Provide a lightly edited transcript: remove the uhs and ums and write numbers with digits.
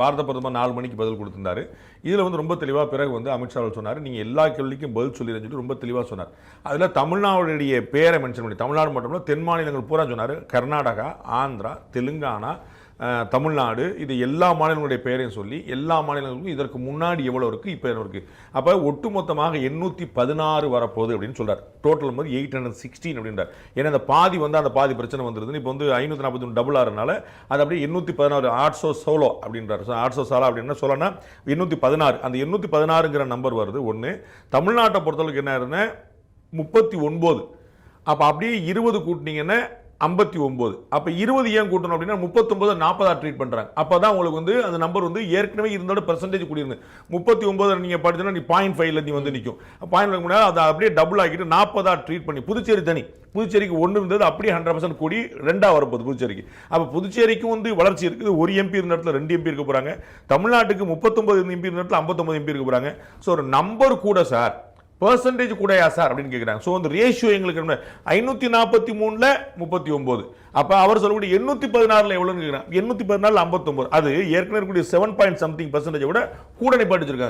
பாரத பிரதமர் 4 மணிக்கு பதில் கொடுத்திருந்தாரு. இதில் வந்து ரொம்ப தெளிவாக பிறகு வந்து அமித்ஷா அவர்கள் சொன்னார், நீங்கள் எல்லா கேள்விக்கும் பதில் சொல்லிடுன்னு சொல்லி ரொம்ப தெளிவாக சொன்னார். அதில் தமிழ்நாடுடைய பேரை மென்ஷன் பண்ணி, தமிழ்நாடு மட்டும் இல்லை தென் மாநிலங்கள் பூரா சொன்னார். கர்நாடகா, ஆந்திரா, தெலுங்கானா, தமிழ்நாடு, இது எல்லா மாநிலங்களுடைய பெயரையும் சொல்லி எல்லா மாநிலங்களுக்கும் இதற்கு முன்னாடி எவ்வளோ இருக்குது, இப்போ எவ்வளோ இருக்குது, அப்போ ஒட்டுமொத்தமாக 816 வரப்போகுது அப்படின்னு சொல்கிறார். டோட்டல் வந்து 816 அப்படின்றார். ஏன்னா அந்த பாதி வந்து அந்த பாதி பிரச்சனை வந்துருதுன்னு இப்போ வந்து 541 டபுள் ஆறுனால அது அப்படியே 816 800 சோலோ அப்படின்றார். 800 சாலா அப்படின்னா சொல்லனா 816, அந்த 816ங்கிற நம்பர் வருது ஒன்று. தமிழ்நாட்டை பொறுத்தளவுக்கு என்ன ஆயிருதுன்னா 39, அப்போ அப்படியே 20 கூட்டினீங்கன்னா 59, அப்போ 20 ஏன் கூட்டணும் அப்படின்னா 39 40 ட்ரீட் பண்ணுறாங்க. அப்போ தான் உங்களுக்கு வந்து அந்த நம்பர் வந்து ஏற்கனவே இருந்தோட பெர்சன்டேஜ் கூடியிருந்து 39 நீங்கள் படிச்சோன்னா நீ 0.5ல நீ வந்து நிற்கும். 0.5 முடியாது, அதை அப்படியே டபுள் ஆகிட்டு 40 ட்ரீட் பண்ணி புதுச்சேரி தனி, புதுச்சேரிக்கு 1 இருந்தது அப்படியே 100% கூடி 2 வரப்போகுது புதுச்சேரிக்கு. அப்போ புதுச்சேரிக்கும் வந்து வளர்ச்சி இருக்குது. ஒரு எம்பி இருந்த இடத்துல 2 எம்பி இருக்க போகிறாங்க. தமிழ்நாட்டுக்கு 39 எம்பி இருந்த இடத்துல 59 எம்பி இருக்க போகிறாங்க. ஸோ ஒரு நம்பர் கூட சார், பெர்சன்டேஜ் கூடயா சார் அப்படின்னு கேட்குறாங்க. ஸோ அந்த ரேஷியோ எங்களுக்கு 543ல் 39, அப்போ அவர் சொல்லக்கூடிய 816ல் எவ்வளோன்னு கேட்குறாங்க. 816 59, அது ஏற்கனவே இருக்கக்கூடிய 7 பாயிண்ட் சம்திங் பெர்சன்டேஜை விட கூட நிப்பாட்டிச்சிருக்காங்க.